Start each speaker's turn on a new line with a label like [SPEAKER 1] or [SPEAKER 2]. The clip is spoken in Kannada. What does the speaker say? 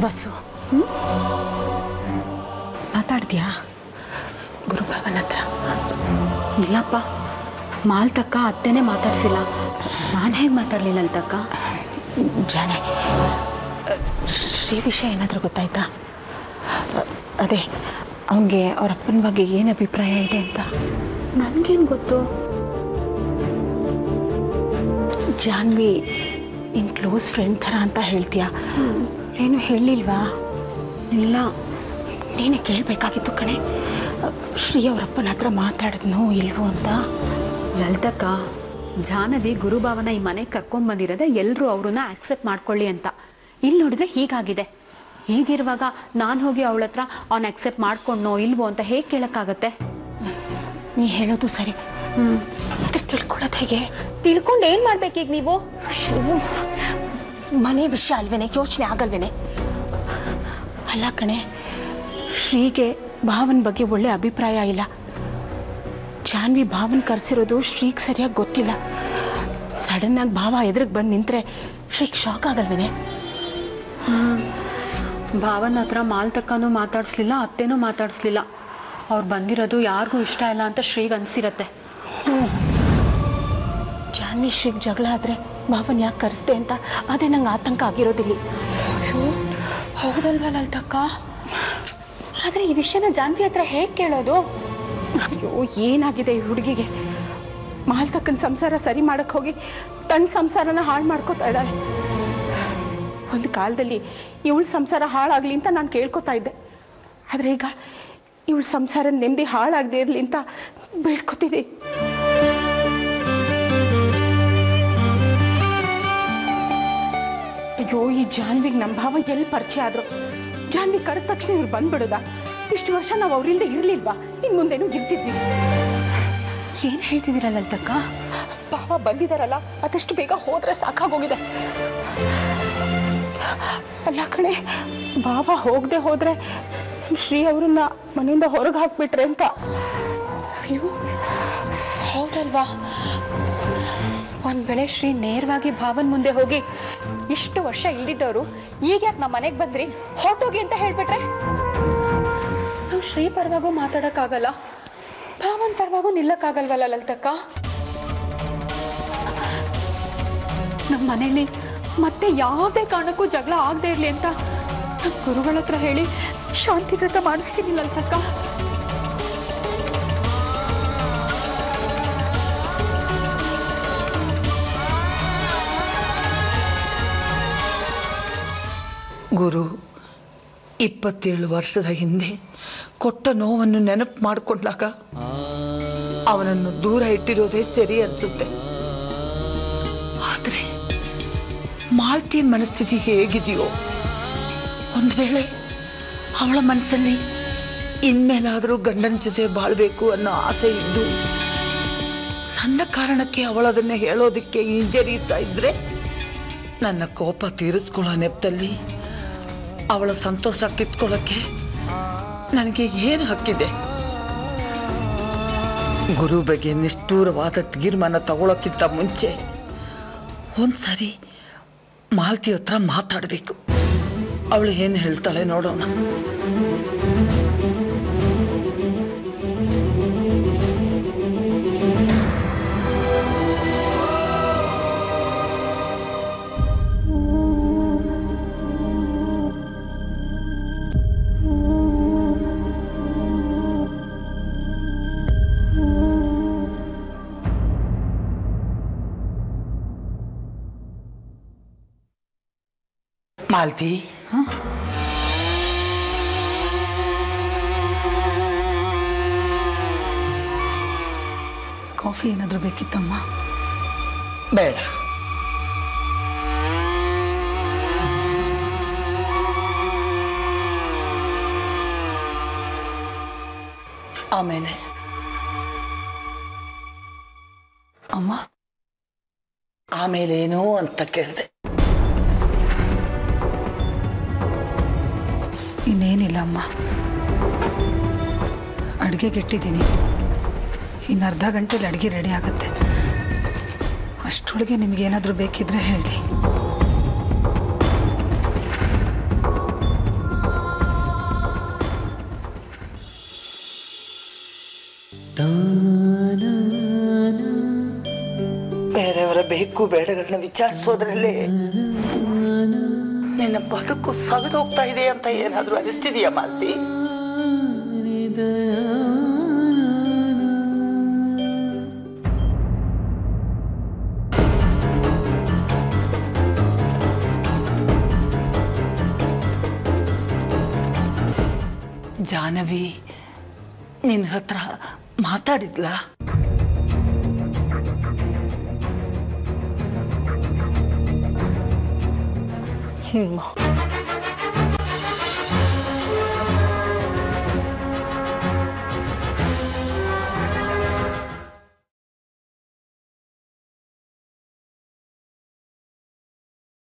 [SPEAKER 1] ಬಸ್ಸು ಮಾತಾಡ್ತೀಯಾ ಗುರುಭವನ ಹತ್ರ?
[SPEAKER 2] ಇಲ್ಲಪ್ಪ, ಮಾಲ್ತಕ್ಕ ಅತ್ತೆನೇ ಮಾತಾಡ್ಸಿಲ್ಲ. ನಾನು ಹೇಗೆ ಮಾತಾಡಲಿಲ್ಲ ಅಂತಕ್ಕ?
[SPEAKER 1] ಜಾಣೆ, ಶ್ರೀ ವಿಷಯ ಏನಾದರೂ ಗೊತ್ತಾಯ್ತಾ? ಅದೇ ಅವನಿಗೆ ಅವ್ರ ಅಪ್ಪನ ಬಗ್ಗೆ ಏನು ಅಭಿಪ್ರಾಯ ಇದೆ ಅಂತ.
[SPEAKER 2] ನನಗೇನು ಗೊತ್ತು?
[SPEAKER 1] ಜಾನ್ವಿ ನಿನ್ನ ಕ್ಲೋಸ್ ಫ್ರೆಂಡ್ ಥರ ಅಂತ ಹೇಳ್ತೀಯ, ಏನು ಹೇಳಿಲ್ವಾ?
[SPEAKER 2] ಇಲ್ಲ.
[SPEAKER 1] ನೀನು ಕೇಳಬೇಕಾಗಿತ್ತು ಕಣೆ, ಶ್ರೀ ಅವರಪ್ಪನ ಹತ್ರ ಮಾತಾಡಿದ್ನೋ ಇಲ್ವೋ ಅಂತ.
[SPEAKER 2] ಲಲಿತಕ್ಕ, ಜಾಹ್ನವಿ ಗುರುಭಾವನ ಈ ಮನೆಗೆ ಕರ್ಕೊಂಡ್ಬಂದಿರೋದೆ ಎಲ್ಲರೂ ಅವ್ರನ್ನ ಆಕ್ಸೆಪ್ಟ್ ಮಾಡ್ಕೊಳ್ಳಿ ಅಂತ. ಇಲ್ಲಿ ನೋಡಿದ್ರೆ ಹೀಗಾಗಿದೆ. ಹೀಗಿರುವಾಗ ನಾನು ಹೋಗಿ ಅವಳ ಹತ್ರ ಅವ್ನು ಆಕ್ಸೆಪ್ಟ್ ಮಾಡ್ಕೊಂಡ್ನೋ ಇಲ್ವೋ ಅಂತ ಹೇಗೆ ಕೇಳೋಕ್ಕಾಗತ್ತೆ?
[SPEAKER 1] ನೀ ಹೇಳೋದು ಸರಿ, ಅದ್ರ ತಿಳ್ಕೊಳ್ಳೋದು ಹೇಗೆ?
[SPEAKER 2] ತಿಳ್ಕೊಂಡು ಏನು ಮಾಡ್ಬೇಕೀಗ ನೀವು?
[SPEAKER 1] ಮನೆ ವಿಷಯ ಅಲ್ವೇನೆ, ಯೋಚನೆ ಆಗಲ್ವೇನೆ? ಅಲ್ಲ ಕಣೆ, ಶ್ರೀಗೆ ಭಾವನ ಬಗ್ಗೆ ಒಳ್ಳೆ ಅಭಿಪ್ರಾಯ ಇಲ್ಲ. ಜಾನ್ವಿ ಭಾವನ ಕರೆಸಿರೋದು ಶ್ರೀಗೆ ಸರಿಯಾಗಿ ಗೊತ್ತಿಲ್ಲ. ಸಡನ್ನಾಗಿ ಭಾವ ಎದುರಿಗೆ ಬಂದು ನಿಂತರೆ ಶ್ರೀಗೆ ಶಾಕ್ ಆಗಲ್ವೇನೆ?
[SPEAKER 2] ಭಾವನ ಹತ್ರ ಮಾಲ್ತಕ್ಕನೂ ಮಾತಾಡಿಸ್ಲಿಲ್ಲ, ಅತ್ತೆನೂ ಮಾತಾಡಿಸ್ಲಿಲ್ಲ. ಅವ್ರು ಬಂದಿರೋದು ಯಾರಿಗೂ ಇಷ್ಟ ಇಲ್ಲ ಅಂತ ಶ್ರೀಗೆ ಅನಿಸಿರತ್ತೆ.
[SPEAKER 1] ಜಾನ್ವಿ ಶ್ರೀಗೆ ಜಗಳ ಆದರೆ ಭಾವನ್ ಯಾಕೆ ಕರೆಸ್ದೆ ಅಂತ ಅದೇ ನಂಗೆ ಆತಂಕ ಆಗಿರೋದಿಲ್ಲ.
[SPEAKER 2] ಅಯ್ಯೋ ಹೌದಲ್ವಾ ಲಲಿತಕ್ಕ? ಆದರೆ ಈ ವಿಷಯನ ಜಾನ್ವಿ ಹತ್ರ ಹೇಗೆ ಕೇಳೋದು?
[SPEAKER 1] ಅಯ್ಯೋ ಏನಾಗಿದೆ ಈ ಹುಡುಗಿಗೆ? ಮಾಲ್ತಕ್ಕನ ಸಂಸಾರ ಸರಿ ಮಾಡಕ್ಕೆ ಹೋಗಿ ತನ್ನ ಸಂಸಾರನ ಹಾಳು ಮಾಡ್ಕೋತಾ ಇದ್ದಾಳೆ. ಒಂದು ಕಾಲದಲ್ಲಿ ಇವಳ ಸಂಸಾರ ಹಾಳಾಗಲಿ ಅಂತ ನಾನು ಕೇಳ್ಕೊತಾ ಇದ್ದೆ. ಆದರೆ ಈಗ ಇವಳ ಸಂಸಾರ ನೆಮ್ಮದಿ ಹಾಳಾಗದೇ ಇರಲಿ ಅಂತ ಬೇಡ್ಕೊತಿದ್ದೆ. ಅಯ್ಯೋ ಈ ಜಾನ್ವಿಗೆ ನಮ್ಮ ಭಾವ ಎಲ್ಲಿ ಪರಿಚಯ ಆದರು? ಜಾನ್ವಿ ಕರೆದ ತಕ್ಷಣ ಇವ್ರು ಬಂದ್ಬಿಡೋದ? ಇಷ್ಟು ವರ್ಷ ನಾವು ಅವರಿಂದ ಇರಲಿಲ್ವಾ? ಇನ್ನು ಮುಂದೇನು ಇರ್ತಿದ್ವಿ?
[SPEAKER 2] ಏನು ಹೇಳ್ತಿದ್ದೀರಾ ಲಲಿತಕ್ಕ?
[SPEAKER 1] ಭಾವ ಬಂದಿದ್ದಾರಲ್ಲ, ಅದಷ್ಟು ಬೇಗ ಹೋದ್ರೆ ಸಾಕಾಗೋಗಿದೆ. ಅಲ್ಲ ಕಣೆ, ಭಾವ ಹೋಗದೆ ಹೋದ್ರೆ ಶ್ರೀ ಅವ್ರನ್ನ ಮನೆಯಿಂದ ಹೊರಗೆ ಹಾಕ್ಬಿಟ್ರೆ ಅಂತ.
[SPEAKER 2] ಅಯ್ಯೋ ಹೌದಲ್ವಾ? ಒಂದು ವೇಳೆ ಶ್ರೀ ನೇರವಾಗಿ ಭಾವನ್ ಮುಂದೆ ಹೋಗಿ ಇಷ್ಟು ವರ್ಷ ಇಲ್ದಿದ್ದವರು ಈಗ ಯಾಕೆ ನಮ್ಮ ಮನೆಗೆ ಬಂದ್ರಿ, ಹೊರಟೋಗಿ ಅಂತ ಹೇಳ್ಬಿಟ್ರೆ ನಾವು ಶ್ರೀ ಪರವಾಗೂ ಮಾತಾಡೋಕ್ಕಾಗಲ್ಲ, ಭಾವನ್ ಪರವಾಗೂ ನಿಲ್ಲಕ್ಕಾಗಲ್ವಲ್ಲ ಲಲಿತಕ್ಕ? ನಮ್ಮ ಮನೇಲಿ ಮತ್ತೆ ಯಾವುದೇ ಕಾರಣಕ್ಕೂ ಜಗಳ ಆಗದೆ ಇರಲಿ ಅಂತ ನಮ್ಮ ಗುರುಗಳ ಹತ್ರ ಹೇಳಿ ಶಾಂತಿ ವ್ರತ ಮಾಡಿಸ್ತೀನಿ ಲಲಿತಕ್ಕ.
[SPEAKER 3] ಗುರು 27 ವರ್ಷದ ಹಿಂದೆ ಕೊಟ್ಟ ನೋವನ್ನು ನೆನಪು ಮಾಡಿಕೊಂಡಾಗ ಅವನನ್ನು ದೂರ ಇಟ್ಟಿರೋದೇ ಸರಿ ಅನಿಸುತ್ತೆ. ಆದರೆ ಮಾಲ್ತಿ ಮನಸ್ಥಿತಿ ಹೇಗಿದೆಯೋ, ಒಂದು ವೇಳೆ ಅವಳ ಮನಸ್ಸಲ್ಲಿ ಇನ್ಮೇಲಾದರೂ ಗಂಡನ ಜೊತೆ ಬಾಳ್ಬೇಕು ಅನ್ನೋ ಆಸೆ ಇದ್ದು ನನ್ನ ಕಾರಣಕ್ಕೆ ಅವಳದನ್ನೇ ಹೇಳೋದಕ್ಕೆ ಹಿಂಜರಿಯುತ್ತಾ ಇದ್ರೆ, ನನ್ನ ಕೋಪ ತೀರಿಸ್ಕೊಳ್ಳೋ ನೆಪದಲ್ಲಿ ಅವಳ ಸಂತೋಷ ಕಿತ್ಕೊಳ್ಳೋಕ್ಕೆ ನನಗೆ ಏನು ಹಕ್ಕಿದೆ? ಗುರು ಬಗ್ಗೆ ನಿಷ್ಠೂರವಾದ ತೀರ್ಮಾನ ತಗೊಳ್ಳೋಕ್ಕಿಂತ ಮುಂಚೆ ಒಂದ್ಸರಿ ಮಾಲ್ತಿ ಹತ್ರ ಮಾತಾಡಬೇಕು. ಅವಳು ಏನು ಹೇಳ್ತಾಳೆ ನೋಡೋಣ. ಮಾಲ್ತಿ,
[SPEAKER 4] ಕಾಫಿ ಏನಾದರೂ ಬೇಕಿತ್ತಮ್ಮ?
[SPEAKER 3] ಬೇಡ. ಆಮೇಲೆ
[SPEAKER 4] ಅಮ್ಮ,
[SPEAKER 3] ಆಮೇಲೇನೋ ಅಂತ ಕೇಳಿದೆ.
[SPEAKER 4] ಇನ್ನೇನಿಲ್ಲ ಅಮ್ಮ, ಅಡುಗೆಗಿಟ್ಟಿದ್ದೀನಿ. ಇನ್ನು ಅರ್ಧ ಗಂಟೆಲಿ ಅಡುಗೆ ರೆಡಿ ಆಗುತ್ತೆ. ಅಷ್ಟರೊಳಗೆ ನಿಮಗೇನಾದರೂ ಬೇಕಿದ್ರೆ ಹೇಳಿ.
[SPEAKER 3] ಬೇರೆಯವರ ಬೇಕು ಬೇಡಗಳನ್ನ ವಿಚಾರಿಸೋದ್ರಲ್ಲೇ ನಿನ್ನ ಬದುಕು ಸವಿದು ಹೋಗ್ತಾ ಇದೆ ಅಂತ ಏನಾದರೂ ಅನಿಸ್ತಿದೆಯಾ ಮಾಲ್ತಿ? ಜಾನವಿ ನಿನ್ನ ಹತ್ರ ಮಾತಾಡಿದ್ಲಾ?